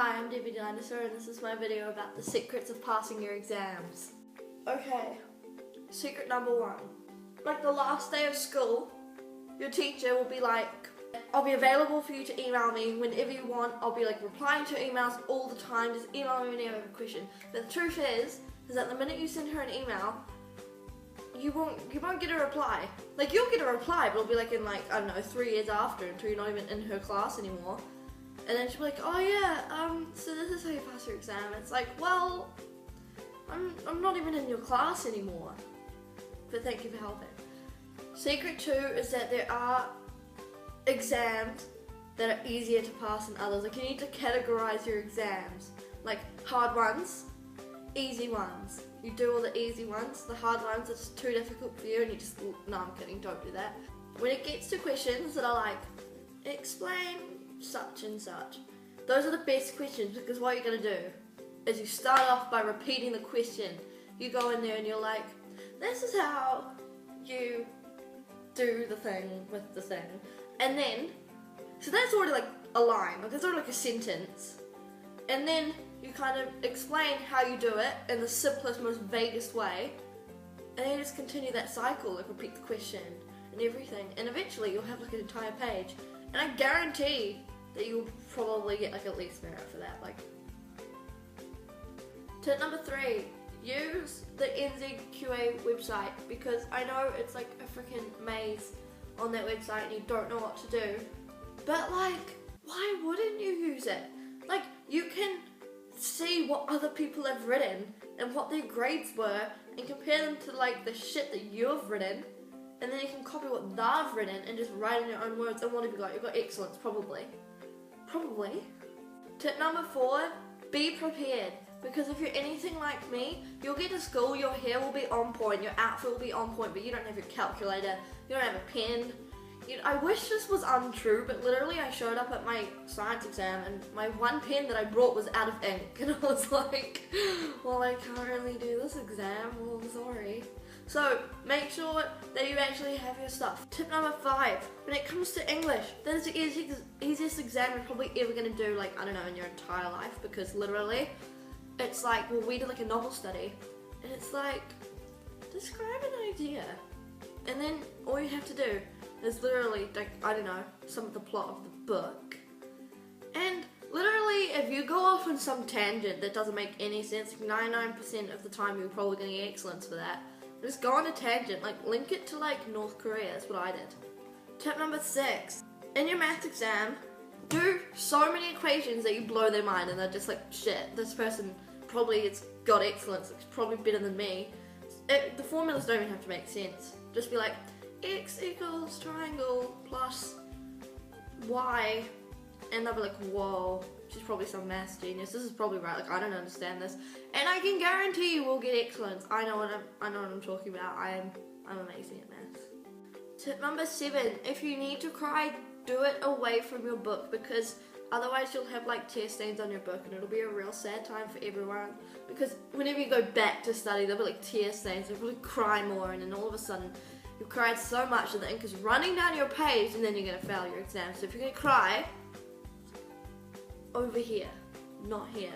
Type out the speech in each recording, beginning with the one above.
Hi, I'm Devydinosaur and this is my video about the secrets of passing your exams. Okay, secret number one. Like the last day of school, your teacher will be like, I'll be available for you to email me whenever you want. I'll be like replying to emails all the time, just email me whenever you have a question. But the truth is that the minute you send her an email, you won't get a reply. Like you'll get a reply, but it'll be like in like, I don't know, 3 years after until you're not even in her class anymore. And then she'll be like, oh yeah, so this is how you pass your exam. It's like, well, I'm not even in your class anymore. But thank you for helping. Secret 2 is that there are exams that are easier to pass than others. Like you need to categorize your exams. Like hard ones, easy ones. You do all the easy ones. The hard ones are just too difficult for you and you just, no, I'm kidding, don't do that. When it gets to questions that are like, explain such and such, those are the best questions, because what you're going to do is you start off by repeating the question. You go in there and you're like, this is how you do the thing with the thing. And then, so that's already like a line, like that's already like a sentence. And then you kind of explain how you do it in the simplest, most vaguest way. And then you just continue that cycle, like repeat the question and everything. And eventually you'll have like an entire page. And I guarantee that you'll probably get like at least merit for that. Like, tip number 3, use the NZQA website, because I know it's like a freaking maze on that website and you don't know what to do. But like, why wouldn't you use it? Like, you can see what other people have written and what their grades were and compare them to like the shit that you've written. And then you can copy what they've written and just write in your own words. And what have you got? You've got excellence, probably. Probably. Tip number 4, be prepared. Because if you're anything like me, you'll get to school, your hair will be on point, your outfit will be on point, but you don't have your calculator, you don't have a pen. I wish this was untrue, but literally I showed up at my science exam and my one pen that I brought was out of ink. And I was like, well, I can't really do this exam, well, sorry. So make sure that you actually have your stuff. Tip number 5, when it comes to English, that is the easiest exam you're probably ever going to do, like, I don't know, in your entire life, because literally, it's like, well, we did like a novel study, and it's like, describe an idea. And then all you have to do is literally, like, I don't know, some of the plot of the book. And literally, if you go off on some tangent that doesn't make any sense, 99% of the time you're probably going to get excellence for that. Just go on a tangent, like link it to like North Korea, that's what I did. Tip number 6, in your maths exam, do so many equations that you blow their mind and they're just like, shit, this person probably has got excellence, it's probably better than me. The formulas don't even have to make sense. Just be like, x equals triangle plus y, and they'll be like, whoa, she's probably some maths genius, this is probably right, like I don't understand this. And I can guarantee you will get excellence. I know what I'm talking about. I'm amazing at maths. Tip number 7, if you need to cry, do it away from your book, because otherwise you'll have like tear stains on your book and it'll be a real sad time for everyone. Because whenever you go back to study, there'll be like tear stains, you'll probably cry more, and then all of a sudden you've cried so much that the ink is running down your page and then you're going to fail your exam. So if you're going to cry, over here, not here.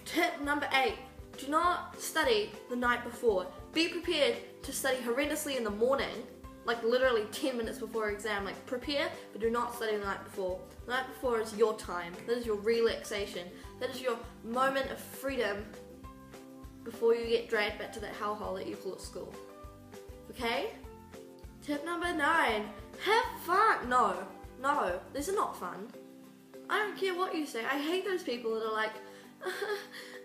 Tip number 8, do not study the night before. Be prepared to study horrendously in the morning, like literally 10 minutes before exam. Like prepare, but do not study the night before. The night before is your time. That is your relaxation. That is your moment of freedom before you get dragged back to that hellhole that you call at school. Okay? Tip number 9, have fun. No, this is not fun. I don't care what you say. I hate those people that are like,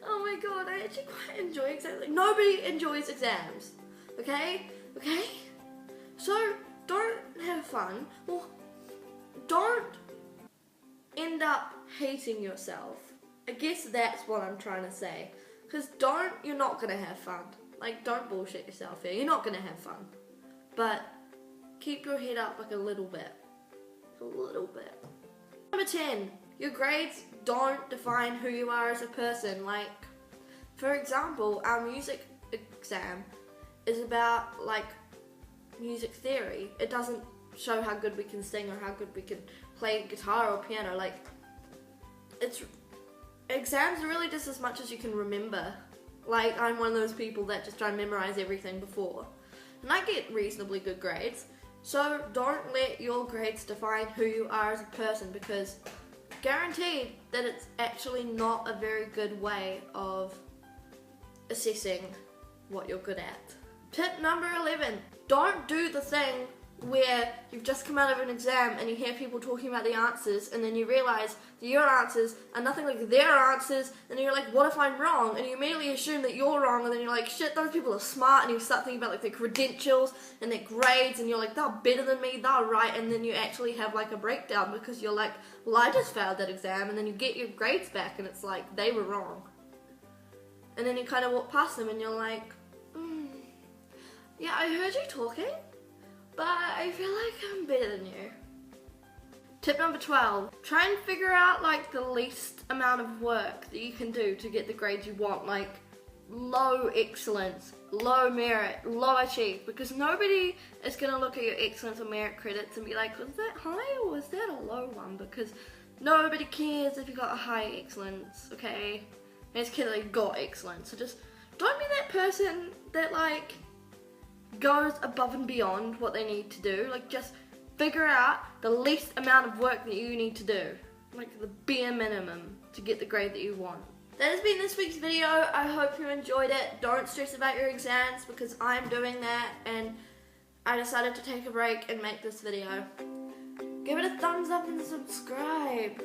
oh my god, I actually quite enjoy exams. Like, nobody enjoys exams, okay? Okay? So, don't have fun. Well, don't end up hating yourself. I guess that's what I'm trying to say. Because you're not going to have fun. Like, don't bullshit yourself here. You're not going to have fun. But keep your head up like a little bit. A little bit. Number 10, your grades don't define who you are as a person. Like, for example, our music exam is about like music theory. It doesn't show how good we can sing or how good we can play guitar or piano. Like, exams are really just as much as you can remember. Like, I'm one of those people that just try and memorize everything before. And I get reasonably good grades. So don't let your grades define who you are as a person, because guaranteed that it's actually not a very good way of assessing what you're good at. Tip number 11, don't do the thing where you've just come out of an exam and you hear people talking about the answers, and then you realise that your answers are nothing like their answers, and you're like, what if I'm wrong? And you immediately assume that you're wrong, and then you're like, shit, those people are smart, and you start thinking about like their credentials and their grades, and you're like, they're better than me, they're right, and then you actually have like a breakdown because you're like, well, I just failed that exam, and then you get your grades back and it's like, they were wrong. And then you kind of walk past them and you're like, yeah, I heard you talking, but I feel like I'm better than you. Tip number 12, try and figure out like the least amount of work that you can do to get the grades you want, like low excellence, low merit, low achieve, because nobody is going to look at your excellence or merit credits and be like, was that high or was that a low one? Because nobody cares if you got a high excellence, okay? They just care that you got excellence. So just don't be that person that like goes above and beyond what they need to do. Like, just figure out the least amount of work that you need to do, like the bare minimum to get the grade that you want. That has been this week's video. I hope you enjoyed it. Don't stress about your exams, because I'm doing that and I decided to take a break and make this video. Give it a thumbs up and subscribe.